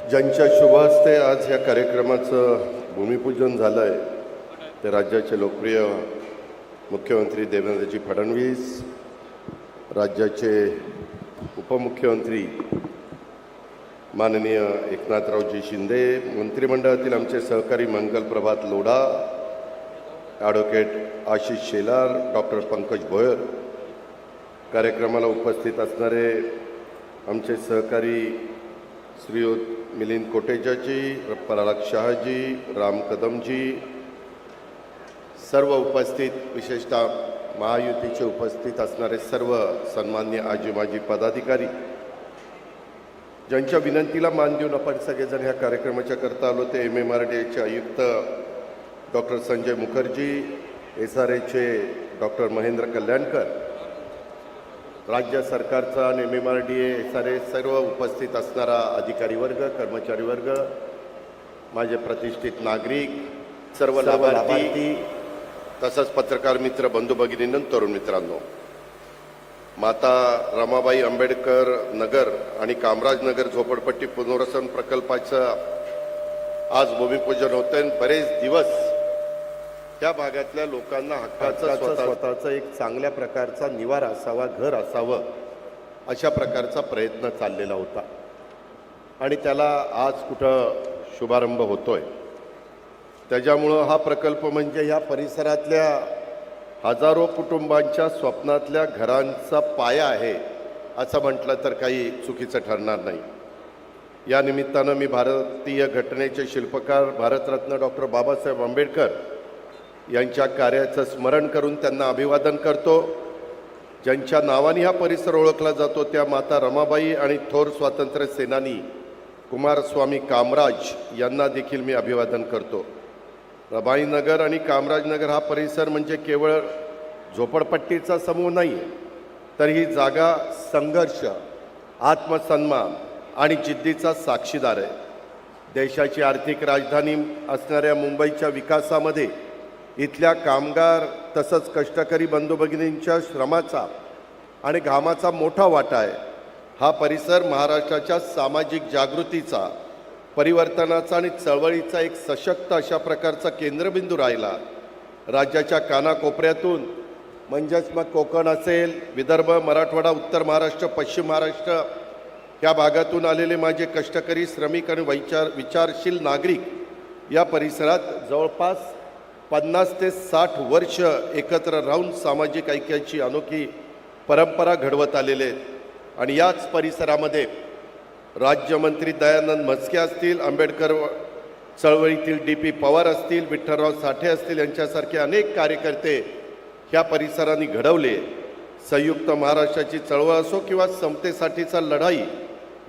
ज्यांच्या शुभ हस्ते आज या कार्यक्रमाचं भूमिपूजन झालं आहे ते राज्याचे लोकप्रिय मुख्यमंत्री देवेंद्रजी फडणवीस, राज्याचे उपमुख्यमंत्री माननीय एकनाथरावजी शिंदे, मंत्रिमंडळातील आमचे सहकारी मंगल प्रभात लोढा, ॲडव्होकेट आशिष शेलार, डॉक्टर पंकज भोयर, कार्यक्रमाला उपस्थित असणारे आमचे सहकारी श्रीयुत मिलिंद कोटेचाजी, पराग शहाजी, राम कदमजी, सर्व उपस्थित, विशेषतः महायुतीचे उपस्थित असणारे सर्व सन्मान्य आजी माजी पदाधिकारी, ज्यांच्या विनंतीला मान देऊन आपण सगळेजण ह्या कार्यक्रमाच्या करता आलो ते MMRDAचे आयुक्त डॉक्टर संजय मुखर्जी, SRAचे डॉक्टर महेंद्र कल्याणकर, राज्य सरकारचा आणि MMRDA SRA सर्व उपस्थित असणारा अधिकारी वर्ग, कर्मचारी वर्ग, माझे प्रतिष्ठित नागरिक, सर्व लाभार्थी, तसंच पत्रकार मित्र, बंधू भगिनींनो, तरुण मित्रांनो, माता रमाबाई आंबेडकर नगर आणि कामराज नगर झोपडपट्टी पुनर्वसन प्रकल्पाचं आज भूमिपूजन होतं. बरेच दिवस त्या भागातल्या लोकांना हक्काचा स्वतःचा एक चांगल्या प्रकारचा निवारा असावा, घर असावं, अशा प्रकारचा प्रयत्न चाललेला होता आणि त्याला आज कुठं शुभारंभ होतोय. त्याच्यामुळं हा प्रकल्प म्हणजे ह्या परिसरातल्या हजारो कुटुंबांच्या स्वप्नातल्या घरांचा पाया आहे असं म्हटलं तर काही चुकीचं ठरणार नाही. या निमित्तानं मी भारतीय घटनेचे शिल्पकार भारतरत्न डॉक्टर बाबासाहेब आंबेडकर यांच्या कार्याचं स्मरण करून त्यांना अभिवादन करतो. ज्यांच्या नावाने हा परिसर ओळखला जातो त्या माता रमाबाई आणि थोर स्वातंत्र्य सेनानी कुमारस्वामी कामराज यांना देखील मी अभिवादन करतो. रमाईनगर आणि कामराजनगर हा परिसर म्हणजे केवळ झोपडपट्टीचा समूह नाही आहे, तर ही जागा संघर्ष, आत्मसन्मान आणि जिद्दीचा साक्षीदार आहे. देशाची आर्थिक राजधानी असणाऱ्या मुंबईच्या विकासामध्ये इथल्या कामगार तसंच कष्टकरी बंधू भगिनींच्या श्रमाचा आणि घामाचा मोठा वाटा आहे. हा परिसर महाराष्ट्राच्या सामाजिक जागृतीचा, परिवर्तनाचा आणि चळवळीचा एक सशक्त अशा प्रकारचा केंद्रबिंदू राहिला. राज्याच्या कानाकोपऱ्यातून म्हणजेच मग कोकण असेल, विदर्भ, मराठवाडा, उत्तर महाराष्ट्र, पश्चिम महाराष्ट्र या भागातून आलेले माझे कष्टकरी, श्रमिक आणि विचारशील नागरिक या परिसरात जवळपास 50 ते 60 वर्ष एकत्र राहून सामाजिक ऐक्याची अनोखी परंपरा घडवत आलेले आहेत. आणि याच परिसरामध्ये राज्यमंत्री दयानंद म्हस्के असतील, आंबेडकर चळवळीतील DP पवार असतील, विठ्ठलराव साठे असतील, यांच्यासारखे अनेक कार्यकर्ते ह्या परिसराने घडवले. संयुक्त महाराष्ट्राची चळवळ असो किंवा समतेसाठीचा लढाई,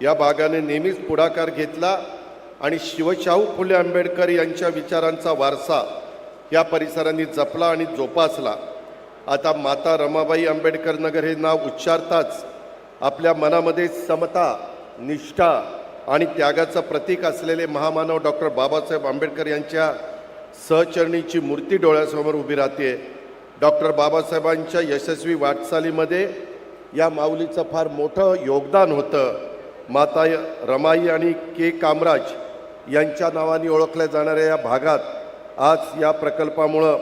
या भागाने नेहमीच पुढाकार घेतला आणि शिवशाहू फुले आंबेडकर यांच्या विचारांचा वारसा या परिसरांनी जपला आणि जोपासला. आता माता रमाबाई आंबेडकर नगर हे नाव उच्चारताच आपल्या मनामध्ये समता, निष्ठा आणि त्यागाचं प्रतीक असलेले महामानव डॉक्टर बाबासाहेब आंबेडकर यांच्या सहचरणीची मूर्ती डोळ्यासमोर उभी राहते. डॉक्टर बाबासाहेबांच्या यशस्वी वाटचालीमध्ये या माऊलीचं फार मोठं योगदान होतं. माता रमाई आणि के कामराज यांच्या नावाने ओळखल्या जाणाऱ्या या भागात आज या प्रकल्पामुळं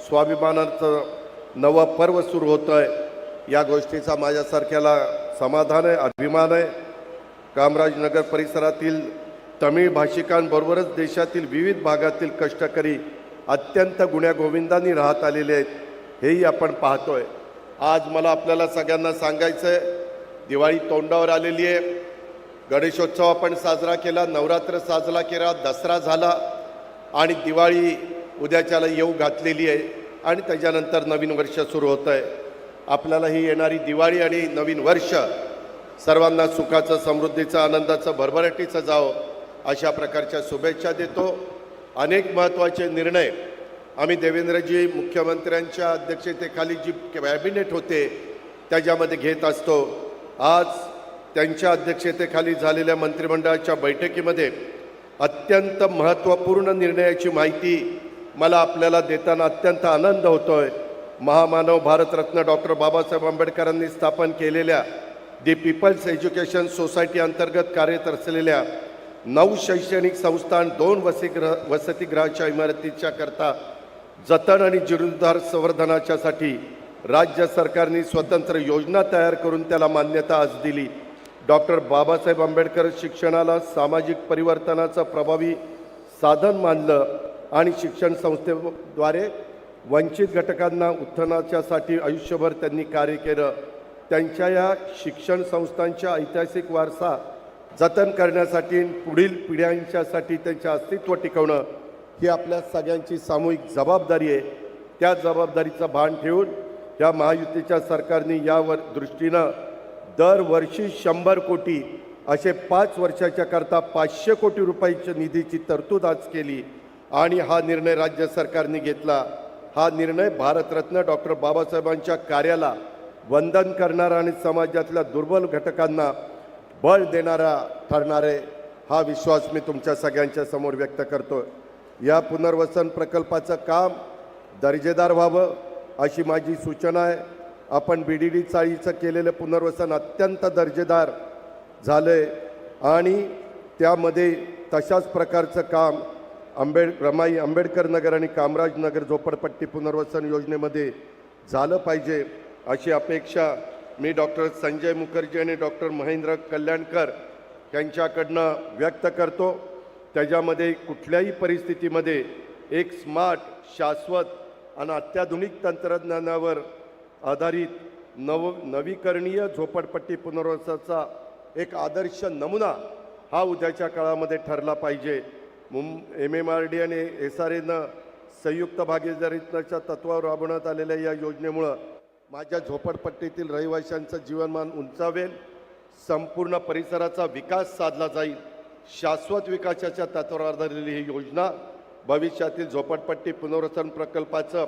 स्वाभिमानाचं नवं पर्व सुरू होतं आहे. या गोष्टीचा माझ्यासारख्याला समाधान आहे, अभिमान आहे. कामराजनगर परिसरातील तमिळ भाषिकांबरोबरच देशातील विविध भागातील कष्टकरी अत्यंत गुण्यागोविंदांनी राहत आलेले आहेत, हेही आपण पाहतोय. आज मला आपल्याला सगळ्यांना सांगायचं आहे, दिवाळी तोंडावर आलेली आहे. गणेशोत्सव आपण साजरा केला, नवरात्र साजरा केला, दसरा झाला आणि दिवाळी उद्याच्याला येऊ घातलेली आहे आणि त्याच्यानंतर नवीन वर्ष सुरू होतं आहे. आपल्याला ही येणारी दिवाळी आणि नवीन वर्ष सर्वांना सुखाचं, समृद्धीचं, आनंदाचं, भरभराटीचं जावं अशा प्रकारच्या शुभेच्छा देतो. अनेक महत्त्वाचे निर्णय आम्ही देवेंद्रजी मुख्यमंत्र्यांच्या अध्यक्षतेखाली जी कॅबिनेट होते त्याच्यामध्ये घेत असतो. आज त्यांच्या अध्यक्षतेखाली झालेल्या मंत्रिमंडळाच्या बैठकीमध्ये अत्यंत महत्त्वपूर्ण निर्णयाची माहिती मला आपल्याला देताना अत्यंत आनंद होतोय. महामानव भारतरत्न डॉक्टर बाबासाहेब आंबेडकरांनी स्थापन केलेल्या दी पीपल्स एज्युकेशन सोसायटी अंतर्गत कार्यरत असलेल्या 9 शैक्षणिक संस्थान, 2 वसतिगृहाच्या इमारतीच्या करता जतन आणि जीर्णोद्धार संवर्धनाच्यासाठी राज्य सरकारने स्वतंत्र योजना तयार करून त्याला मान्यता आज दिली. डॉक्टर बाबासाहेब आंबेडकर शिक्षणाला सामाजिक परिवर्तनाचं प्रभावी साधन मानलं आणि शिक्षण संस्थेद्वारे वंचित घटकांना उत्थानाच्यासाठी आयुष्यभर त्यांनी कार्य केलं. त्यांच्या या शिक्षण संस्थांच्या ऐतिहासिक वारसा जतन करण्यासाठी पुढील पिढ्यांच्यासाठी त्यांचे अस्तित्व टिकवणं ही आपल्या सगळ्यांची सामूहिक जबाबदारी आहे. त्या जबाबदारीचं भान ठेवून या महायुतीच्या सरकारने यावर दृष्टीनं दरवर्षी 100 कोटी असे 5 वर्षाच्या करता 500 कोटी रुपयाच्या निधीची तरतूद आज केली आणि हा निर्णय राज्य सरकारने घेतला. हा निर्णय भारतरत्न डॉक्टर बाबासाहेबांच्या कार्याला वंदन करणारा आणि समाजातल्या दुर्बल घटकांना बळ देणारा ठरणार आहे, हा विश्वास मी तुमच्या सगळ्यांच्या समोर व्यक्त करतो. या पुनर्वसन प्रकल्पाचं काम दर्जेदार व्हावं अशी माझी सूचना आहे. आपण BDD चाळीचं केलेलं पुनर्वसन अत्यंत दर्जेदार झालं आहे आणि त्यामध्ये तशाच प्रकारचं काम रमाई आंबेडकर नगर आणि कामराज नगर झोपडपट्टी पुनर्वसन योजनेमध्ये झालं पाहिजे अशी अपेक्षा मी डॉक्टर संजय मुखर्जी आणि डॉक्टर महेंद्र कल्याणकर यांच्याकडनं व्यक्त करतो. त्याच्यामध्ये कुठल्याही परिस्थितीमध्ये एक स्मार्ट, शाश्वत आणि अत्याधुनिक तंत्रज्ञानावर आधारित नवीकरणीय झोपडपट्टी पुनर्वसनाचा एक आदर्श नमुना हा उद्याच्या काळामध्ये ठरला पाहिजे. MMRD आणि SRAनं संयुक्त भागीदारीच्या तत्वावर राबवण्यात आलेल्या या योजनेमुळं माझ्या झोपडपट्टीतील रहिवाशांचं जीवनमान उंचावेल, संपूर्ण परिसराचा विकास साधला जाईल. शाश्वत विकासाच्या तत्वावर आधारलेली ही योजना भविष्यातील झोपडपट्टी पुनर्वसन प्रकल्पाचं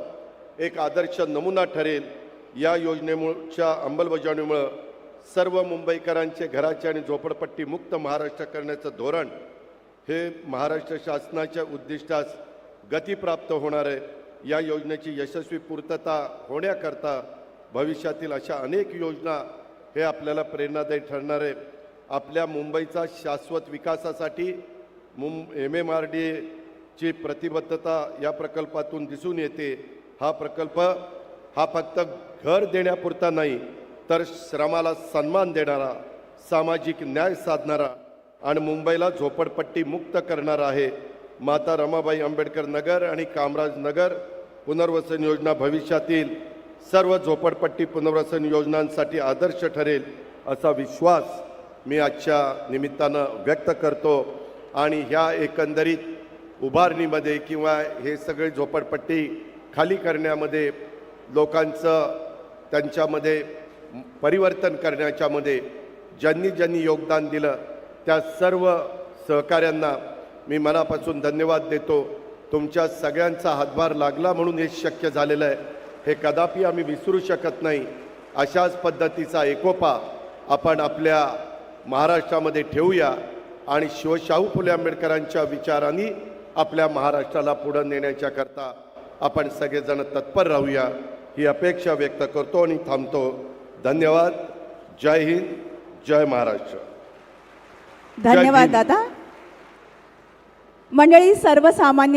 एक आदर्श नमुना ठरेल. या योजनेच्या अंमलबजावणीमुळं सर्व मुंबईकरांचे घराचे आणि झोपडपट्टी मुक्त महाराष्ट्र करण्याचं धोरण हे महाराष्ट्र शासनाच्या उद्दिष्टास गती प्राप्त होणार आहे. या योजनेची यशस्वी पूर्तता होण्याकरता भविष्यातील अशा अनेक योजना हे आपल्याला प्रेरणादायी ठरणार आहे. आपल्या मुंबईचा शाश्वत विकासासाठी MMRDची प्रतिबद्धता या प्रकल्पातून दिसून येते. हा प्रकल्प हा फक्त घर देण्यापुरता नाही तर श्रमाला सन्मान देणारा, सामाजिक न्याय साधणारा आणि मुंबईला झोपडपट्टी मुक्त करणारा आहे. माता रमाबाई आंबेडकर नगर आणि कामराज नगर पुनर्वसन योजना भविष्यातील सर्व झोपडपट्टी पुनर्वसन योजनांसाठी आदर्श ठरेल असा विश्वास मी आजच्या निमित्तानं व्यक्त करतो. आणि ह्या एकंदरीत उभारणीमध्ये किंवा हे सगळे झोपडपट्टी खाली करण्यामध्ये लोकांचं त्यांच्यामध्ये परिवर्तन करण्याच्यामध्ये ज्यांनी योगदान दिलं त्या सर्व सहकाऱ्यांना मी मनापासून धन्यवाद देतो. तुमच्या सगळ्यांचा हातभार लागला म्हणून हे शक्य झालेलं आहे, हे कदापि आम्ही विसरू शकत नाही. अशाच पद्धतीचा एकोपा आपण आपल्या महाराष्ट्रामध्ये ठेवूया आणि शाहू फुले आंबेडकरांच्या विचारांनी आपल्या महाराष्ट्राला पुढे नेण्याच्या करता आपण सगळेजण तत्पर राहूया ही अपेक्षा व्यक्त करतो आणि थांबतो. धन्यवाद. जय हिंद, जय महाराष्ट्र. धन्यवाद दादा. मंडळी, सर्वसामान्य